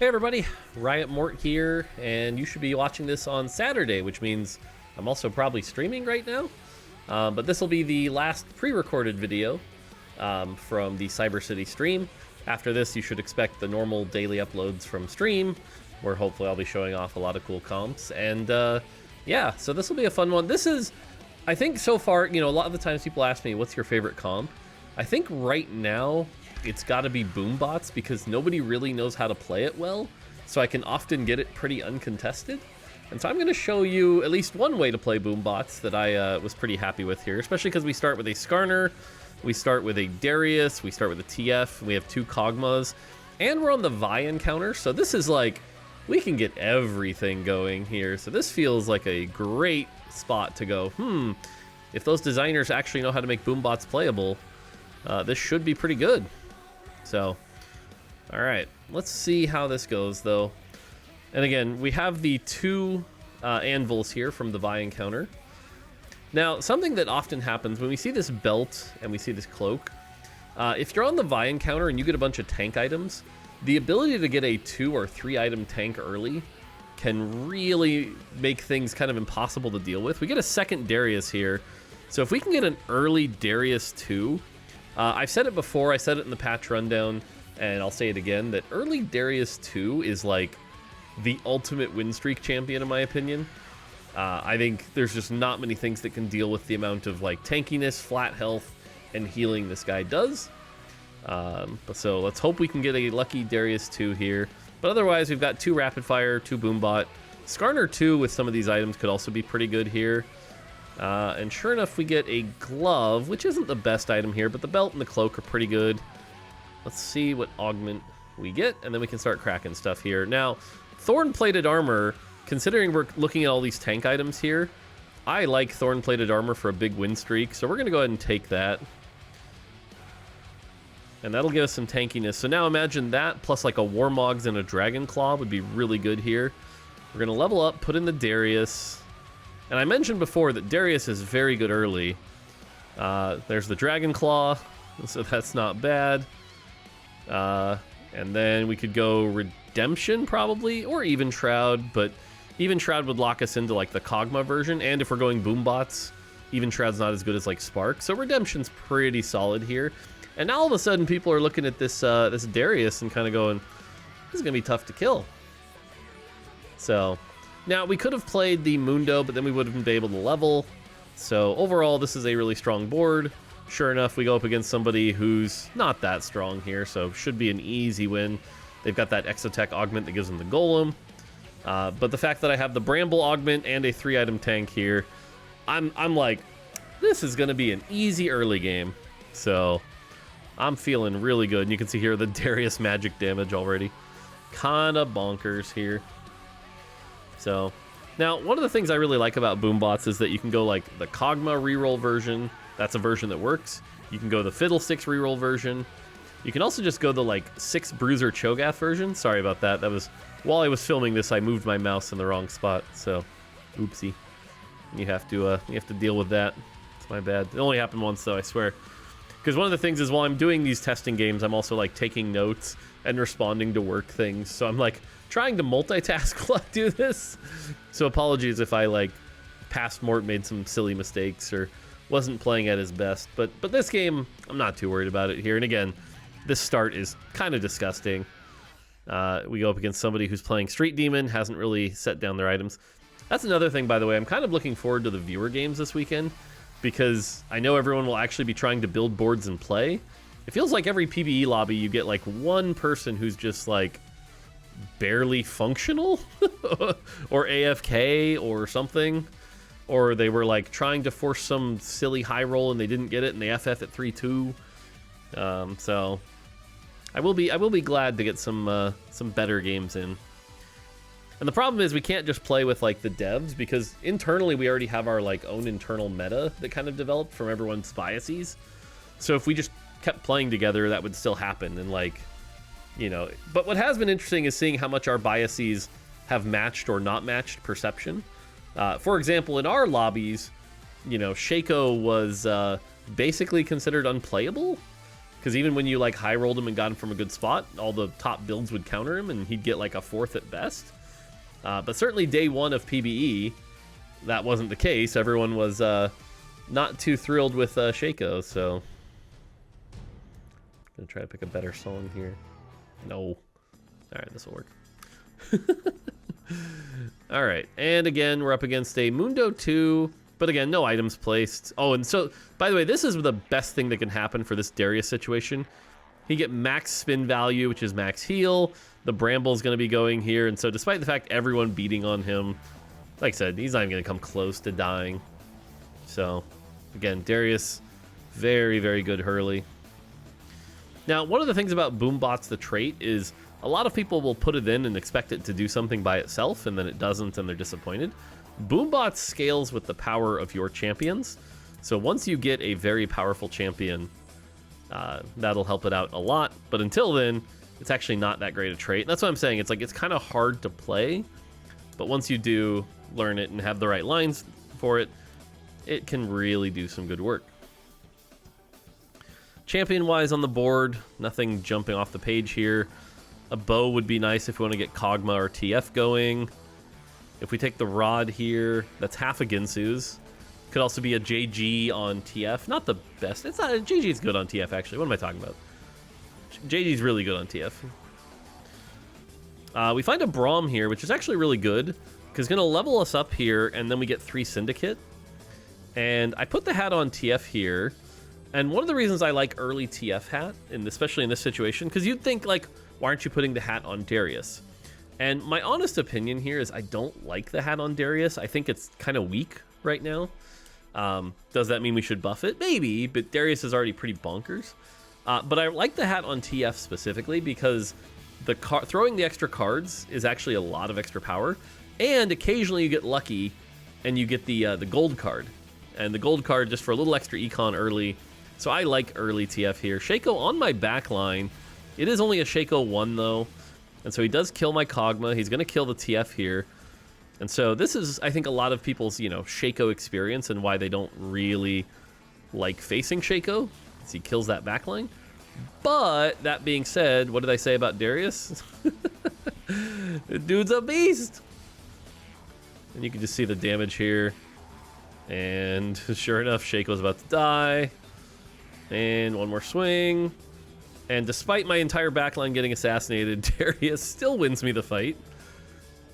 Hey everybody, Riot Mort here, and you should be watching this on Saturday, which means I'm also probably streaming right now. But this will be the last pre-recorded video from the Cyber City stream. After this, you should expect the normal daily uploads from stream, where hopefully I'll be showing off a lot of cool comps. And yeah, so this will be a fun one. This is, I think so far, a lot of the times people ask me, what's your favorite comp? I think right now, it's got to be Boombots because nobody really knows how to play it well, so I can often get it pretty uncontested. And so I'm going to show you at least one way to play Boombots that I was pretty happy with here, especially because we start with a Skarner, we start with a Darius, we start with a TF, we have two Kog'Maws, and we're on the Vi encounter, so this is like, we can get everything going here. So this feels like a great spot to go, if those designers actually know how to make Boombots playable, this should be pretty good. So, all right, let's see how this goes, though. And again, we have the two anvils here from the Vi encounter. Now, something that often happens when we see this belt and we see this cloak, if you're on the Vi encounter and you get a bunch of tank items, the ability to get a 2 or 3 item tank early can really make things kind of impossible to deal with. We get a second Darius here, so if we can get an early Darius 2, I've said it before, I said it in the patch rundown, and I'll say it again, that early Darius 2 is like the ultimate win streak champion in my opinion. I think there's just not many things that can deal with the amount of like tankiness, flat health, and healing this guy does. But so let's hope we can get a lucky Darius 2 here. But otherwise, we've got 2 Rapid Fire, 2 Boombot. Skarner 2 with some of these items could also be pretty good here. And sure enough, we get a glove, which isn't the best item here, but the belt and the cloak are pretty good. Let's see what augment we get, and then we can start cracking stuff here. Now, Thorn-Plated Armor, considering we're looking at all these tank items here, I like Thorn-Plated Armor for a big win streak, so we're going to go ahead and take that. And that'll give us some tankiness. So now imagine that, plus like a Warmogs and a Dragon Claw would be really good here. We're going to level up, put in the Darius. And I mentioned before that Darius is very good early. There's the Dragon Claw, so that's not bad. And then we could go Redemption probably, or Even Shroud, but Even Shroud would lock us into like the Kog'Maw version, and if we're going Boombots, Even Shroud's not as good as like Spark, so Redemption's pretty solid here. And now all of a sudden people are looking at this this Darius and kind of going, this is going to be tough to kill. So, now we could have played the Mundo, but then we wouldn't be able to level. So overall, this is a really strong board. Sure enough, we go up against somebody who's not that strong here, so should be an easy win. They've got that Exotech augment that gives them the Golem. But the fact that I have the Bramble augment and a 3-item tank here, I'm like, this is going to be an easy early game. So I'm feeling really good. And you can see here the Darius magic damage already. Kind of bonkers here. So, now, one of the things I really like about Boombots is that you can go like the Kog'Maw reroll version. That's a version that works. You can go the Fiddlesticks reroll version. You can also just go the like 6 Bruiser Cho'Gath version. Sorry about that. That was, while I was filming this, I moved my mouse in the wrong spot. So, oopsie. You have to deal with that. It's my bad. It only happened once though, I swear. Because one of the things is while I'm doing these testing games, I'm also like taking notes and responding to work things. So I'm like trying to multitask while I do this. So apologies if I like past Mort made some silly mistakes or wasn't playing at his best. But this game, I'm not too worried about it here. And again, this start is kind of disgusting. We go up against somebody who's playing Street Demon, hasn't really set down their items. That's another thing, by the way. I'm kind of looking forward to the viewer games this weekend, because I know everyone will actually be trying to build boards and play. It feels like every PvE lobby you get like one person who's just like barely functional or AFK or something, or they were like trying to force some silly high roll and they didn't get it and they FF at 3-2. So I will be glad to get some better games in. And the problem is we can't just play with like the devs, because internally we already have our like own internal meta that kind of developed from everyone's biases. So if we just kept playing together, that would still happen. And like, but what has been interesting is seeing how much our biases have matched or not matched perception. For example, in our lobbies, Shaco was basically considered unplayable. Because even when you like high rolled him and got him from a good spot, all the top builds would counter him and he'd get like a 4th at best. But certainly day 1 of PBE, that wasn't the case. Everyone was not too thrilled with Shaco, so I'm gonna try to pick a better song here. No. All right, this will work. All right, and again, we're up against a Mundo 2, but again, no items placed. Oh, and so, by the way, this is the best thing that can happen for this Darius situation. He get max spin value, which is max heal. The Bramble's going to be going here, and so despite the fact everyone beating on him, like I said, he's not even going to come close to dying. So, again, Darius, very, very good Hurley. Now, one of the things about Boombots, the trait, is a lot of people will put it in and expect it to do something by itself, and then it doesn't, and they're disappointed. Boombots scales with the power of your champions. So once you get a very powerful champion, that'll help it out a lot. But until then, it's actually not that great a trait. And that's what I'm saying. It's like it's kind of hard to play, but once you do learn it and have the right lines for it, it can really do some good work. Champion-wise on the board, nothing jumping off the page here. A bow would be nice if we want to get Kog'Maw or TF going. If we take the rod here, that's half a Ginsu's. Could also be a JG on TF. Not the best. It's not. JG's good on TF, actually. What am I talking about? JG's really good on TF. We find a Braum here, which is actually really good, because it's going to level us up here, and then we get 3 Syndicate. And I put the hat on TF here, and one of the reasons I like early TF hat, and especially in this situation, because you'd think, like, why aren't you putting the hat on Darius? And my honest opinion here is I don't like the hat on Darius. I think it's kind of weak right now. Does that mean we should buff it? Maybe, but Darius is already pretty bonkers. But I like the hat on TF specifically because throwing the extra cards is actually a lot of extra power. And occasionally you get lucky and you get the gold card. And the gold card just for a little extra econ early. So I like early TF here. Shaco on my back line. It is only a Shaco 1 though. And so he does kill my Kog'Maw. He's going to kill the TF here. And so this is, I think, a lot of people's, Shaco experience and why they don't really like facing Shaco, as he kills that backline. But, that being said, what did I say about Darius? The dude's a beast! And you can just see the damage here. And sure enough, Shaco's about to die. And one more swing. And despite my entire backline getting assassinated, Darius still wins me the fight.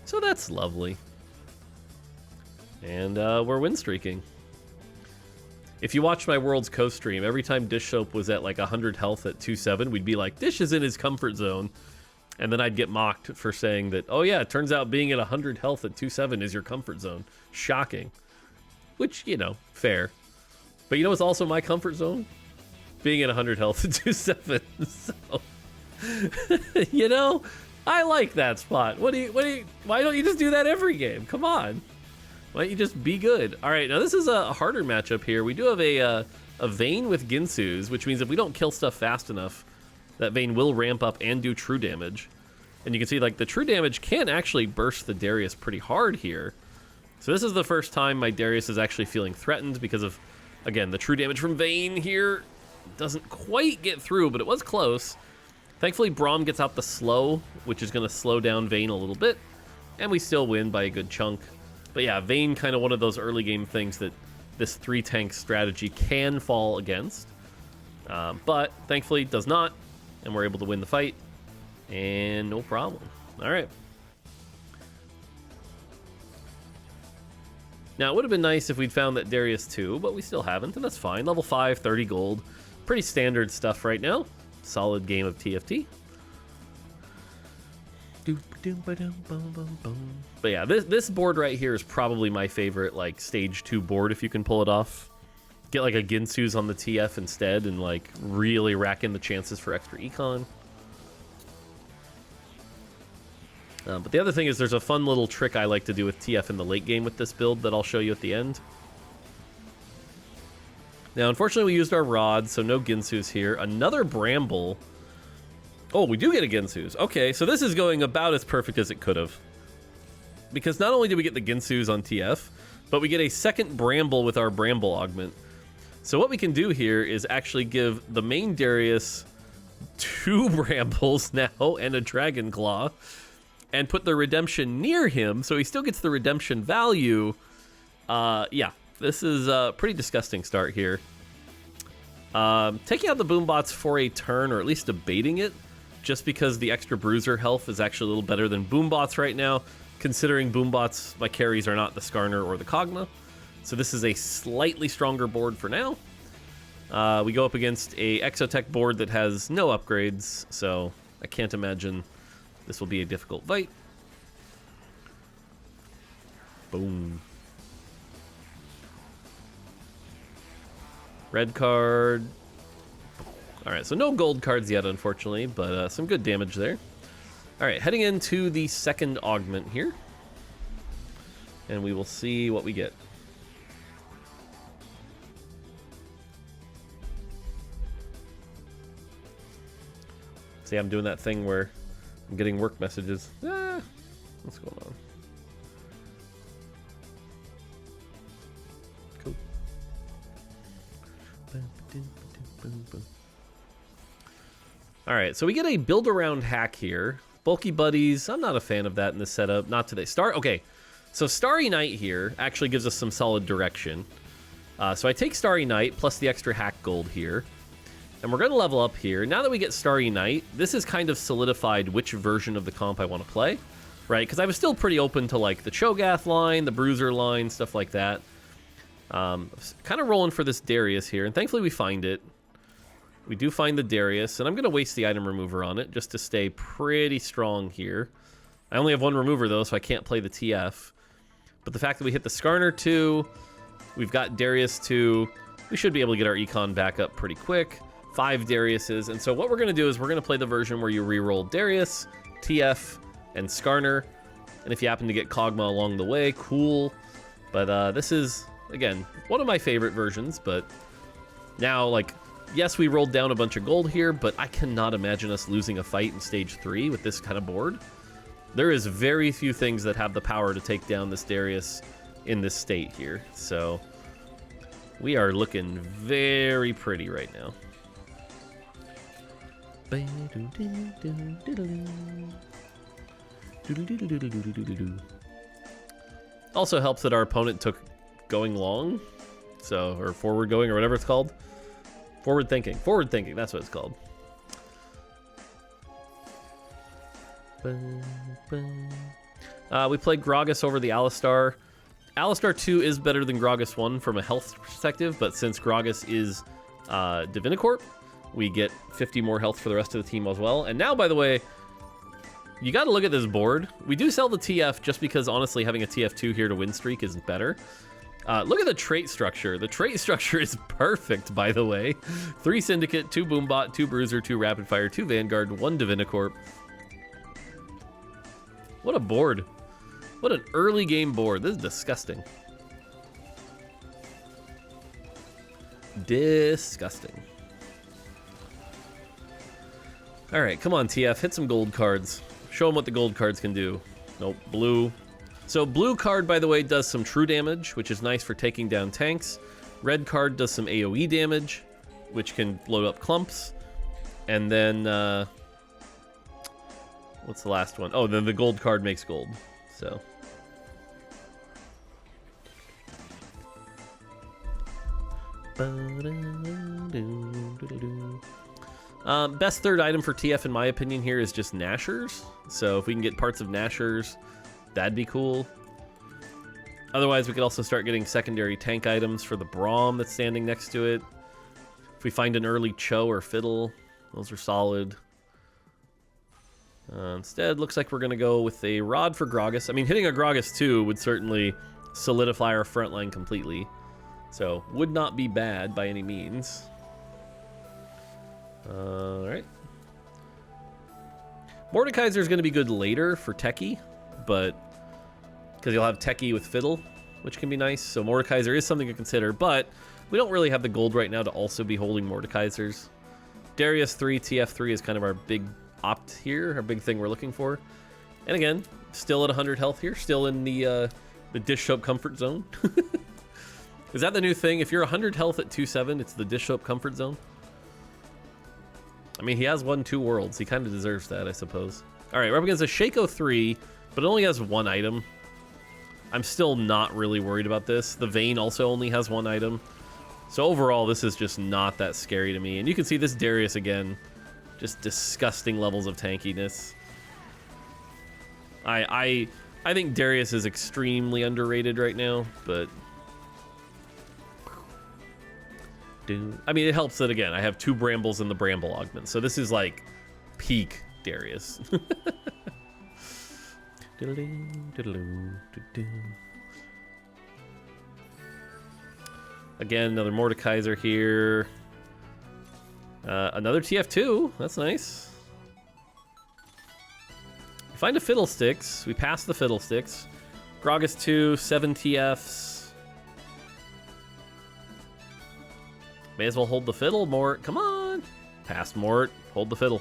So that's lovely. And we're win streaking. If you watched my Worlds co-stream, every time Dish Soap was at like 100 health at 2-7, we'd be like, Dish is in his comfort zone. And then I'd get mocked for saying that, oh yeah, it turns out being at 100 health at 2-7 is your comfort zone. Shocking. Which, fair. But you know what's also my comfort zone? Being at 100 health at 2-7. So, I like that spot. Why don't you just do that every game? Come on. Why don't you just be good? All right, now this is a harder matchup here. We do have a Vayne with Ginsu's, which means if we don't kill stuff fast enough, that Vayne will ramp up and do true damage. And you can see, like, the true damage can actually burst the Darius pretty hard here. So this is the first time my Darius is actually feeling threatened because of, again, the true damage from Vayne here doesn't quite get through, but it was close. Thankfully, Braum gets out the slow, which is going to slow down Vayne a little bit, and we still win by a good chunk. But yeah, Vayne kind of one of those early game things that this 3-tank strategy can fall against. But thankfully it does not, and we're able to win the fight, and no problem. All right. Now, it would have been nice if we'd found that Darius too, but we still haven't, and that's fine. Level 5, 30 gold. Pretty standard stuff right now. Solid game of TFT. But yeah, this board right here is probably my favorite, like, stage 2 board if you can pull it off. Get like a Ginsu's on the TF instead and like really rack in the chances for extra econ. But the other thing is there's a fun little trick I like to do with TF in the late game with this build that I'll show you at the end. Now, unfortunately, we used our rod, so no Ginsu's here. Another Bramble. Oh, we do get a Ginsu's. Okay, so this is going about as perfect as it could have. Because not only do we get the Ginsu's on TF, but we get a second Bramble with our Bramble augment. So what we can do here is actually give the main Darius 2 Brambles now and a Dragon Claw, and put the redemption near him, so he still gets the redemption value. Yeah, this is a pretty disgusting start here. Taking out the Boombots for a turn, or at least debating it, just because the extra Bruiser health is actually a little better than Boombots right now, considering Boombots, my carries are not the Skarner or the Kog'Maw. So this is a slightly stronger board for now. We go up against a Exotech board that has no upgrades, so I can't imagine this will be a difficult fight. Boom. Red card. Alright, so no gold cards yet, unfortunately, but some good damage there. Alright, heading into the second augment here. And we will see what we get. See, I'm doing that thing where I'm getting work messages. What's going on? Cool. Alright, so we get a build-around hack here. Bulky Buddies, I'm not a fan of that in this setup. Not today. Okay, so Starry Night here actually gives us some solid direction. So I take Starry Night plus the extra hack gold here. And we're going to level up here. Now that we get Starry Night, this is kind of solidified which version of the comp I want to play, right? Because I was still pretty open to like the Cho'Gath line, the Bruiser line, stuff like that. Kind of rolling for this Darius here, and thankfully we find it. We do find the Darius, and I'm going to waste the item remover on it just to stay pretty strong here. I only have one remover though, so I can't play the TF. But the fact that we hit the Skarner 2, we've got Darius 2, we should be able to get our econ back up pretty quick. 5 Dariuses, and so what we're going to do is we're going to play the version where you re-roll Darius, TF, and Skarner, and if you happen to get Kog'Maw along the way, cool. But this is, again, one of my favorite versions, but now, like, yes, we rolled down a bunch of gold here, but I cannot imagine us losing a fight in Stage 3 with this kind of board. There is very few things that have the power to take down this Darius in this state here, so we are looking very pretty right now. Also helps that our opponent took going long, so, or forward going, or whatever it's called. Forward thinking, that's what it's called. We played Gragas over the Alistar. Alistar 2 is better than Gragas 1 from a health perspective, but since Gragas is Divinicorp, we get 50 more health for the rest of the team as well. And now, by the way, you got to look at this board. We do sell the TF just because, honestly, having a TF2 here to win streak is better. Look at the trait structure. The trait structure is perfect, by the way. 3 Syndicate, 2 Boombot, 2 Bruiser, 2 Rapid Fire, 2 Vanguard, 1 Divinicorp. What a board. What an early game board. This is disgusting. Disgusting. All right, come on, TF. Hit some gold cards. Show them what the gold cards can do. Nope, blue. So blue card, by the way, does some true damage, which is nice for taking down tanks. Red card does some AoE damage, which can load up clumps. And then, what's the last one? Oh, then the gold card makes gold. So. Best third item for TF, in my opinion, here is just Nashers. So if we can get parts of Nashers, that'd be cool. Otherwise, we could also start getting secondary tank items for the Braum that's standing next to it. If we find an early Cho or Fiddle, those are solid. Instead, looks like we're going to go with a Rod for Gragas. I mean, hitting a Gragas 2 would certainly solidify our front line completely. So, would not be bad by any means. Alright. Mordekaiser is going to be good later for Techie, but because you'll have Techie with Fiddle, which can be nice. So Mordekaiser is something to consider, but we don't really have the gold right now to also be holding Mordekaisers. Darius 3, TF3 is kind of our big opt here, our big thing we're looking for. And again, still at 100 health here, still in the dish soap comfort zone. Is that the new thing? If you're 100 health at 2-7, it's the dish soap comfort zone? I mean, he has won 2 worlds. He kind of deserves that, I suppose. All right, we're up against a Shaco 3, but it only has 1 item. I'm still not really worried about this. The Vayne also only has 1 item. So overall, this is just not that scary to me. And you can see this Darius again. Just disgusting levels of tankiness. I think Darius is extremely underrated right now, but... I mean, it helps that, again, I have 2 Brambles in the Bramble Augment. So this is like peak Darius. Again, another Mordekaiser here. Another TF2. That's nice. Find a Fiddlesticks. We passed the Fiddlesticks. Gragas 2, 7 TFs. May as well hold the fiddle, Mort. Come on. Past Mort. Hold the fiddle.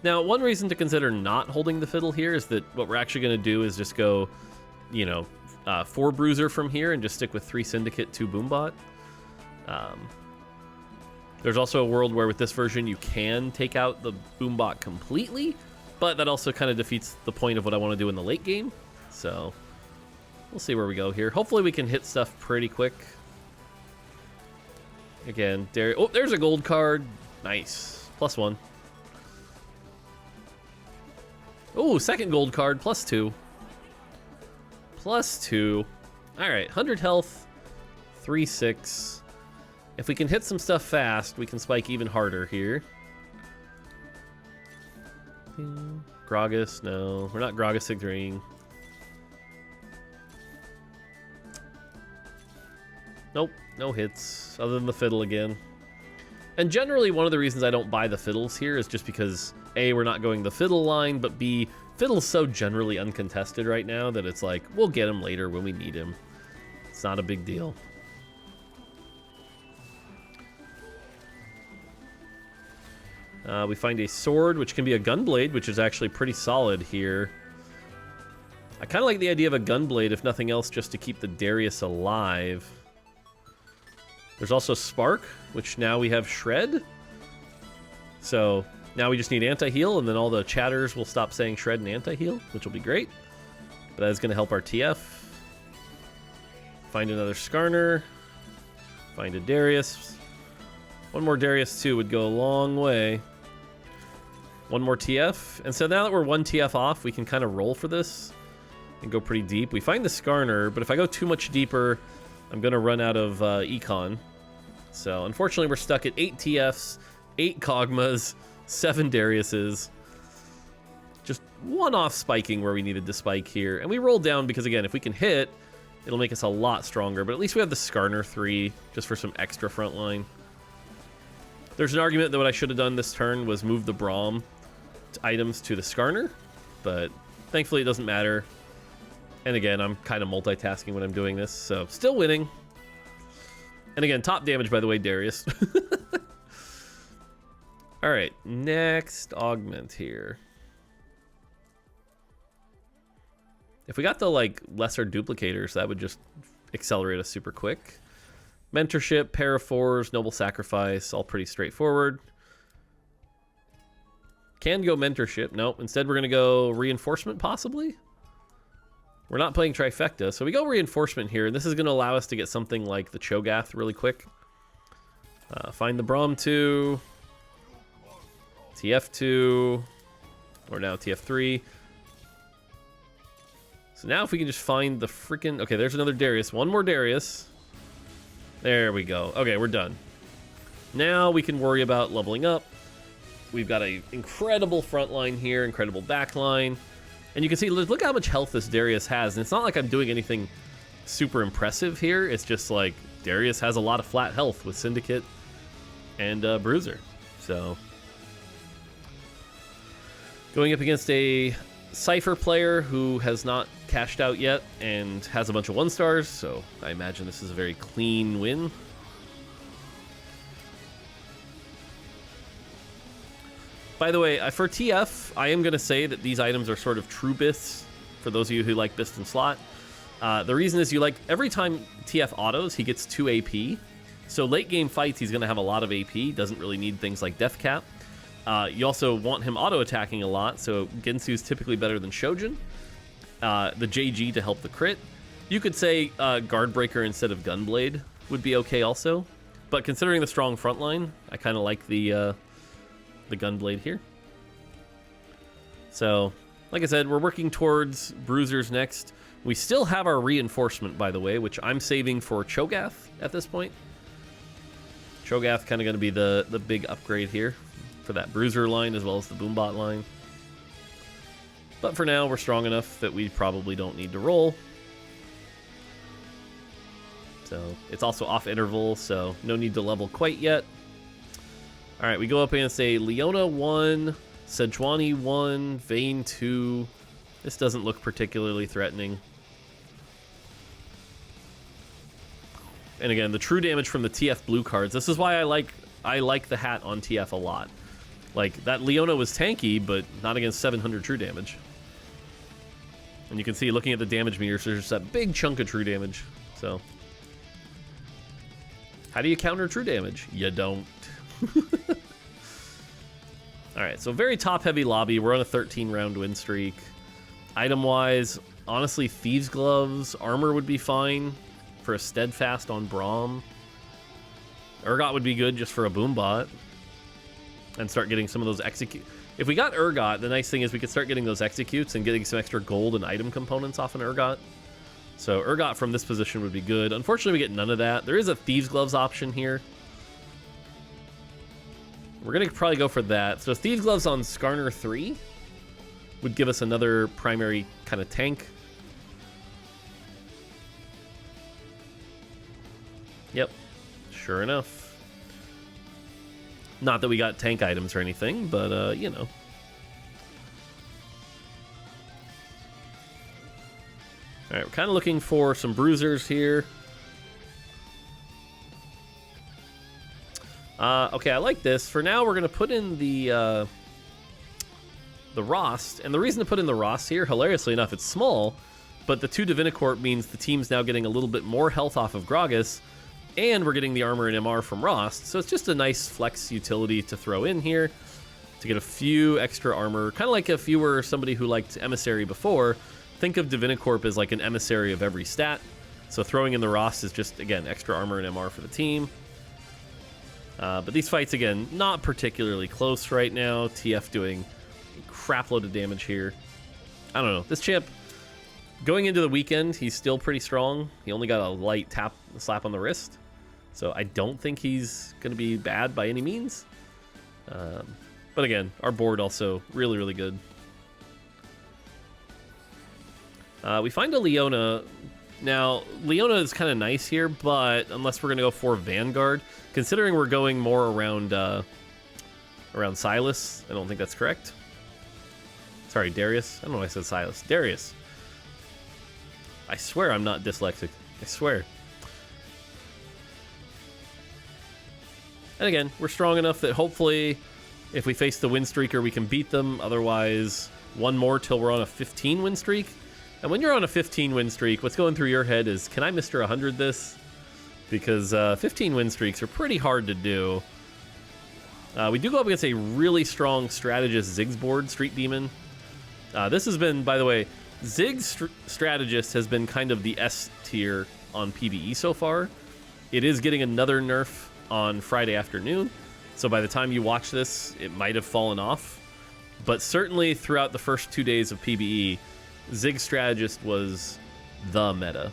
Now, one reason to consider not holding the fiddle here is that what we're actually going to do is just go, you know, 4 Bruiser from here and just stick with 3 Syndicate, 2 Boombot. There's also a world where with this version you can take out the Boombot completely, but that also kind of defeats the point of what I want to do in the late game. So... we'll see where we go here. Hopefully we can hit stuff pretty quick. Again, oh, there's a gold card. Nice. +1. Oh, second gold card. +2. +2. All right, 100 health. 3-6. If we can hit some stuff fast, we can spike even harder here. Gragas, no. We're not Gragas agreeing. Nope, no hits, other than the fiddle again. And generally, one of the reasons I don't buy the fiddles here is just because, A, we're not going the fiddle line, but B, fiddle's so generally uncontested right now that it's like, we'll get him later when we need him. It's not a big deal. We find a sword, which can be a gunblade, which is actually pretty solid here. I kind of like the idea of a gunblade, if nothing else, just to keep the Darius alive. There's also Spark, which now we have Shred. So now we just need anti-heal, and then all the chatters will stop saying Shred and anti-heal, which will be great. But that is going to help our TF. Find another Skarner. Find a Darius. One more Darius, too, would go a long way. One more TF. And so now that we're 1 TF off, we can kind of roll for this and go pretty deep. We find the Skarner, but if I go too much deeper, I'm going to run out of econ. So, unfortunately, we're stuck at 8 TFs, 8 Kog'Mas, 7 Dariuses. Just one-off spiking where we needed to spike here. And we roll down because, again, if we can hit, it'll make us a lot stronger. But at least we have the Skarner 3 just for some extra front line. There's an argument that what I should have done this turn was move the Braum items to the Skarner. But thankfully, it doesn't matter. And again, I'm kind of multitasking when I'm doing this, so still winning. And again, top damage, by the way, Darius. All right, next augment here. If we got the, like, lesser duplicators, that would just accelerate us super quick. Mentorship, pair of 4s, Noble Sacrifice, all pretty straightforward. Can go Mentorship. Nope, instead we're going to go Reinforcement, possibly? We're not playing Trifecta, so we go Reinforcement here, and this is going to allow us to get something like the Cho'Gath really quick. Find the Braum 2, TF2, or now TF3. So now if we can just find the freaking... okay, there's another Darius. One more Darius. There we go. Okay, we're done. Now we can worry about leveling up. We've got an incredible front line here, incredible back line. And you can see, look how much health this Darius has. And it's not like I'm doing anything super impressive here. It's just like Darius has a lot of flat health with Syndicate and Bruiser. So going up against a Cypher player who has not cashed out yet and has a bunch of 1-stars. So I imagine this is a very clean win. By the way, for TF, I am going to say that these items are sort of true Biths, for those of you who like Bist and Slot. The reason is you like every time TF autos, he gets 2 AP. So late game fights, he's going to have a lot of AP. Doesn't really need things like Death Cap. You also want him auto attacking a lot. So Gensu's typically better than Shojin. The JG to help the crit. You could say Guard Breaker instead of Gunblade would be okay also. But considering the strong front line, I kind of like the Gunblade here. So, like I said, we're working towards Bruisers next. We still have our reinforcement, by the way, which I'm saving for Cho'Gath at this point. Cho'Gath kind of going to be the big upgrade here for that Bruiser line as well as the Boombot line. But for now, we're strong enough that we probably don't need to roll. So it's also off interval, so no need to level quite yet. All right, we go up against a Leona 1, Sejuani 1, Vayne 2. This doesn't look particularly threatening. And again, the true damage from the TF blue cards. This is why I like the hat on TF a lot. Like, that Leona was tanky, but not against 700 true damage. And you can see, looking at the damage meters, there's just that big chunk of true damage. So, how do you counter true damage? You don't. Alright, so very top-heavy lobby. We're on a 13-round win streak. Item-wise, honestly, Thieves' Gloves, armor would be fine for a Steadfast on Braum. Urgot would be good just for a Boombot. And start getting some of those execute. If we got Urgot, the nice thing is we could start getting those executes and getting some extra gold and item components off an Urgot. So Urgot from this position would be good. Unfortunately, we get none of that. There is a Thieves' Gloves option here. We're going to probably go for that. So Thieves' Gloves on Skarner 3 would give us another primary kind of tank. Yep, sure enough. Not that we got tank items or anything, but, you know. Alright, we're kind of looking for some bruisers here. Okay, I like this. For now, we're going to put in the Rost. And the reason to put in the Rost here, hilariously enough, it's small, but the 2 Divinicorp means the team's now getting a little bit more health off of Gragas, and we're getting the armor and MR from Rost. So it's just a nice flex utility to throw in here to get a few extra armor. Kind of like if you were somebody who liked Emissary before, think of Divinicorp as like an emissary of every stat. So throwing in the Rost is just, again, extra armor and MR for the team. But these fights, again, not particularly close right now. TF doing a crap load of damage here. I don't know. This champ, going into the weekend, he's still pretty strong. He only got a light slap on the wrist. So I don't think he's going to be bad by any means. But again, our board also really, really good. We find a Leona. Now, Leona is kind of nice here, but unless we're going to go for Vanguard, considering we're going more around Silas, I don't think that's correct. Sorry, Darius. I don't know why I said Silas. Darius. I swear I'm not dyslexic. I swear. And again, we're strong enough that hopefully if we face the win streaker, we can beat them. Otherwise, one more till we're on a 15 win streak. And when you're on a 15 win streak, what's going through your head is, can I Mr. 100 this? Because 15 win streaks are pretty hard to do. We do go up against a really strong strategist Ziggs board, Street Demon. This has been, by the way, Ziggs strategist has been kind of the S tier on PvE so far. It is getting another nerf on Friday afternoon. So by the time you watch this, it might have fallen off. But certainly throughout the first 2 days of PvE, Ziggs strategist was the meta.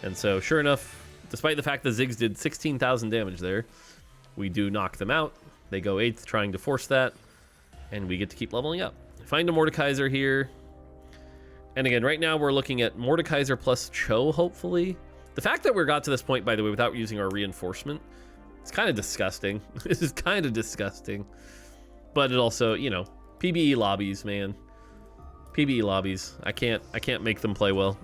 And so sure enough, despite the fact that Ziggs did 16,000 damage there, we do knock them out. They go 8th trying to force that, and we get to keep leveling up. Find a Mordekaiser here. And again, right now we're looking at Mordekaiser plus Cho, hopefully. The fact that we got to this point, by the way, without using our reinforcement, it's kind of disgusting. This is kind of disgusting. But it also, you know, PvE lobbies, man. PvE lobbies. I can't make them play well.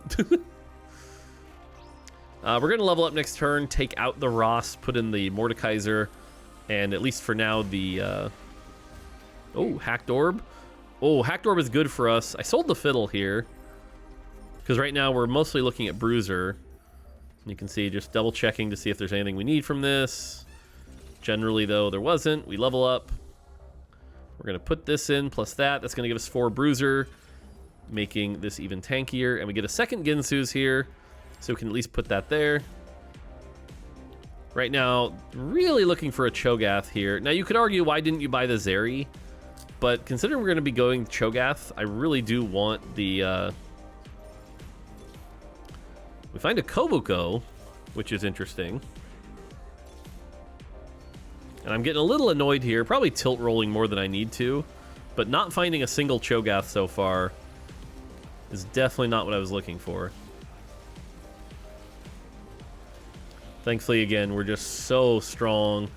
We're going to level up next turn, take out the Ross, put in the Mordekaiser, and at least for now, the... Oh, Hacked Orb. Oh, Hacked Orb is good for us. I sold the Fiddle here. Because right now we're mostly looking at Bruiser. You can see just double checking to see if there's anything we need from this. Generally, though, there wasn't. We level up. We're going to put this in plus that. That's going to give us 4 Bruiser, making this even tankier. And we get a second Ginsu's here, so we can at least put that there. Right now, really looking for a Cho'Gath here. Now, you could argue, why didn't you buy the Zeri? But considering we're going to be going Cho'Gath, I really do want the... We find a Kobuko, which is interesting. And I'm getting a little annoyed here, probably tilt rolling more than I need to, but not finding a single Cho'Gath so far is definitely not what I was looking for. Thankfully, again, we're just so strong.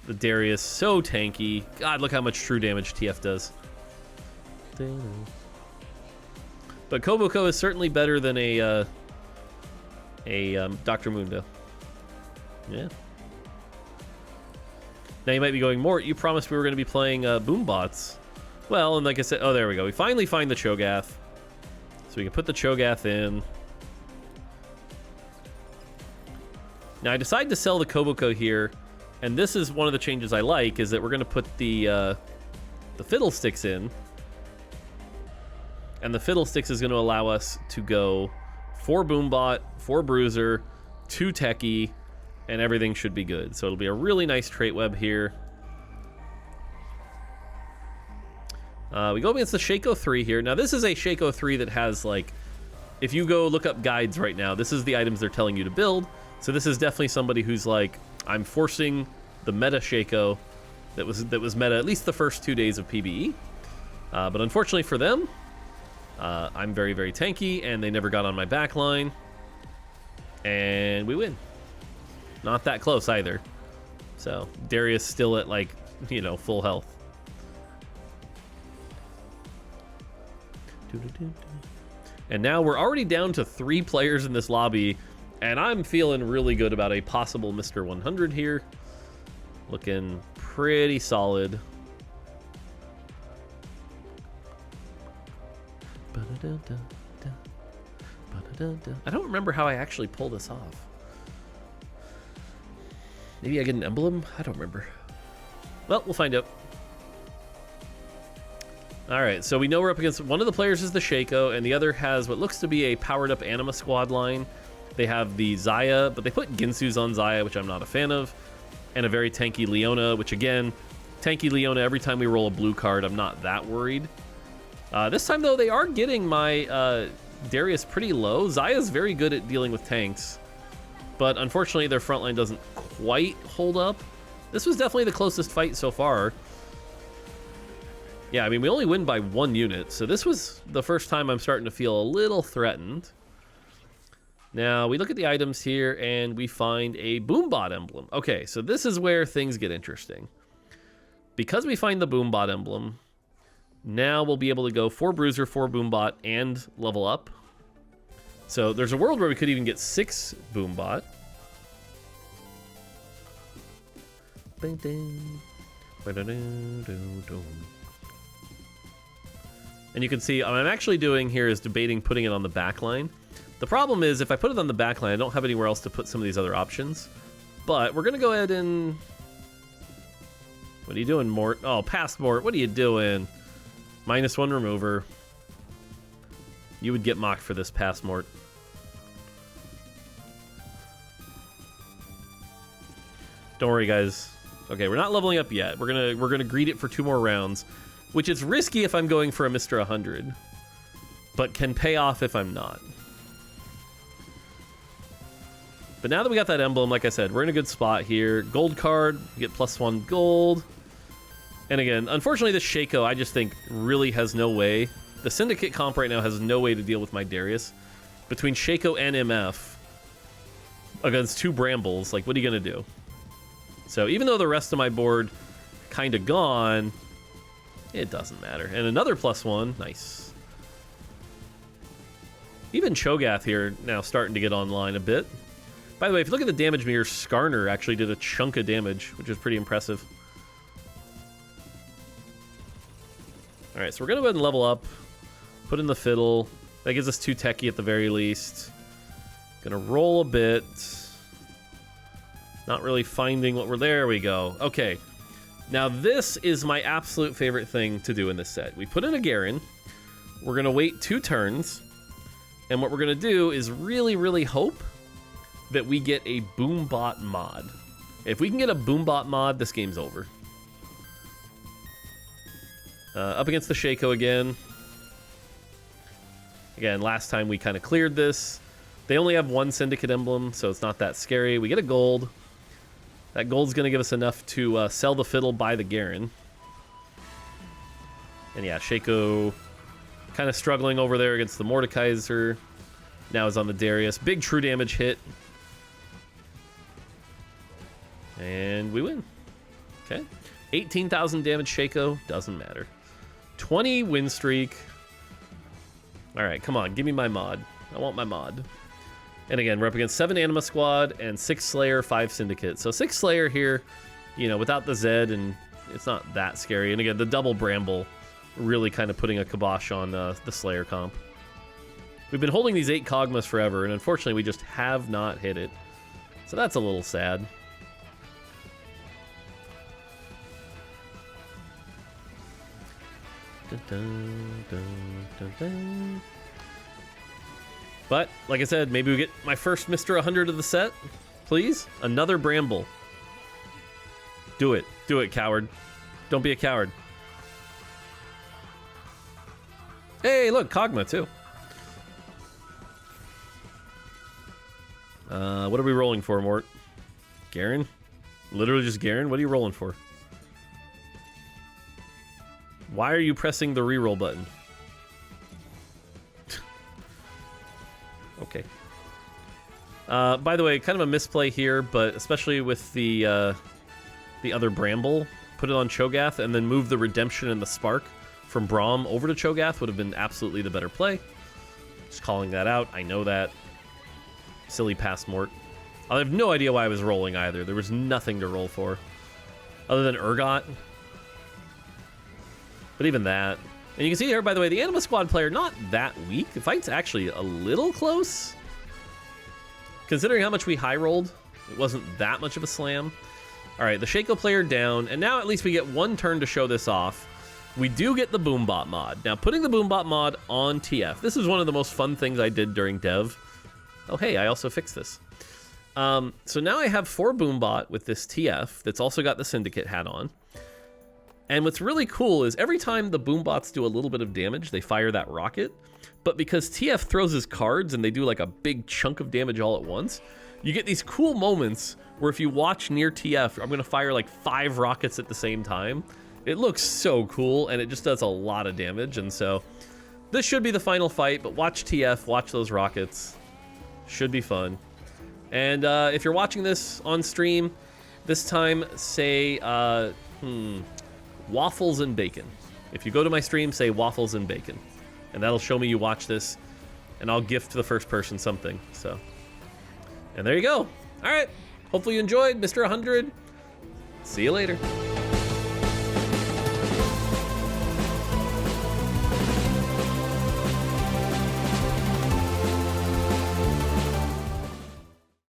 The Darius so tanky. God, look how much true damage TF does. But Kobuko is certainly better than a Dr. Mundo. Yeah. Now you might be going, Mort, you promised we were going to be playing Boombots. Well, and like I said, oh, there we go. We finally find the Cho'Gath. So we can put the Cho'Gath in. Now I decided to sell the Kobuko here, and this is one of the changes I like, is that we're going to put the Fiddlesticks in. And the Fiddlesticks is going to allow us to go 4 Boombot, 4 Bruiser, 2 Techie, and everything should be good. So it'll be a really nice trait web here. We go against the Shaco 3 here. Now this is a Shaco 3 that has, like, if you go look up guides right now, this is the items they're telling you to build. So this is definitely somebody who's like, I'm forcing the meta Shaco that was meta at least the first 2 days of PBE. But unfortunately for them, I'm very, very tanky, and they never got on my back line. And we win. Not that close either. So Darius still at, like, you know, full health. And now we're already down to 3 players in this lobby, and I'm feeling really good about a possible Mr. 100 here. Looking pretty solid. I don't remember how I actually pull this off. Maybe I get an emblem? I don't remember. Well, we'll find out. Alright, so we know we're up against... One of the players is the Shaco, and the other has what looks to be a powered-up Anima squad line. They have the Xayah, but they put Ginsu's on Xayah, which I'm not a fan of. And a very tanky Leona, which, again, tanky Leona, every time we roll a blue card, I'm not that worried. This time, though, they are getting my Darius pretty low. Xayah's very good at dealing with tanks, but unfortunately their front line doesn't quite hold up. This was definitely the closest fight so far. Yeah, I mean, we only win by 1 unit, so this was the first time I'm starting to feel a little threatened. Now, we look at the items here, and we find a Boombot emblem. Okay, so this is where things get interesting. Because we find the Boombot emblem, now we'll be able to go 4 Bruiser, 4 Boombot, and level up. So there's a world where we could even get 6 Boombot. And you can see what I'm actually doing here is debating putting it on the back line. The problem is, if I put it on the back line, I don't have anywhere else to put some of these other options. But we're going to go ahead and... What are you doing, Mort? Oh, past Mort. What are you doing? -1 remover. You would get mocked for this pass, Mort. Don't worry, guys. Okay, we're not leveling up yet. We're gonna greet it for 2 more rounds, which is risky if I'm going for a Mr. 100, but can pay off if I'm not. But now that we got that emblem, like I said, we're in a good spot here. Gold card, get +1 gold. And again, unfortunately, this Shaco, I just think, really has no way. The Syndicate comp right now has no way to deal with my Darius. Between Shaco and MF, against 2 Brambles, like, what are you going to do? So even though the rest of my board kind of gone, it doesn't matter. And another +1, nice. Even Cho'Gath here now starting to get online a bit. By the way, if you look at the damage meter, Skarner actually did a chunk of damage, which is pretty impressive. Alright, so we're going to go ahead and level up, put in the Fiddle, That gives us 2 techie at the very least. Gonna roll a bit. Not really finding what we're... There we go. Okay. Now this is my absolute favorite thing to do in this set. We put in a Garen. We're gonna wait 2 turns. And what we're gonna do is really, really hope that we get a Boombot mod. If we can get a Boombot mod, this game's over. Up against the Shaco again. Again, last time we kind of cleared this. They only have 1 Syndicate emblem, so it's not that scary. We get a gold. That gold's going to give us enough to sell the Fiddle, buy the Garen. And yeah, Shaco kind of struggling over there against the Mordekaiser. Now is on the Darius. Big true damage hit. And we win. Okay. 18,000 damage Shaco. Doesn't matter. 20 win streak. Alright, come on. Give me my mod. I want my mod. And again, we're up against 7 Anima Squad and 6 Slayer, 5 Syndicate. So 6 Slayer here, you know, without the Zed, and it's not that scary. And again, the double Bramble really kind of putting a kibosh on the Slayer comp. We've been holding these 8 Kog'Maws forever, and unfortunately we just have not hit it. So that's a little sad. Dun, dun, dun, dun, dun. But, like I said, maybe we get my first Mr. 100 of the set. Please? Another Bramble. Do it. Do it, coward. Don't be a coward. Hey, look, Kog'Maw, too. What are we rolling for, Mort? Garen? Literally just Garen? What are you rolling for? Why are you pressing the reroll button? Okay. By the way, kind of a misplay here, but especially with the other Bramble, put it on Cho'Gath and then move the Redemption and the Spark from Braum over to Cho'Gath would have been absolutely the better play. Just calling that out. I know that. Silly pass, Mort. I have no idea why I was rolling either. There was nothing to roll for. Other than Urgot. But even that. And you can see here, by the way, the Anima Squad player, not that weak. The fight's actually a little close. Considering how much we high rolled, it wasn't that much of a slam. All right, the Shaco player down. And now at least we get 1 turn to show this off. We do get the Boombot mod. Now, putting the Boombot mod on TF. This is one of the most fun things I did during dev. Oh, hey, I also fixed this. So now I have 4 Boombot with this TF that's also got the Syndicate hat on. And what's really cool is every time the Boombots do a little bit of damage, they fire that rocket. But because TF throws his cards and they do like a big chunk of damage all at once, you get these cool moments where if you watch near TF, I'm going to fire like 5 rockets at the same time. It looks so cool, and it just does a lot of damage. And so this should be the final fight, but watch TF, watch those rockets. Should be fun. And if you're watching this on stream, this time say, waffles and bacon. If you go to my stream, say waffles and bacon. And that'll show me you watch this, and I'll gift the first person something. So, and there you go. All right. Hopefully you enjoyed Mr. 100. See you later.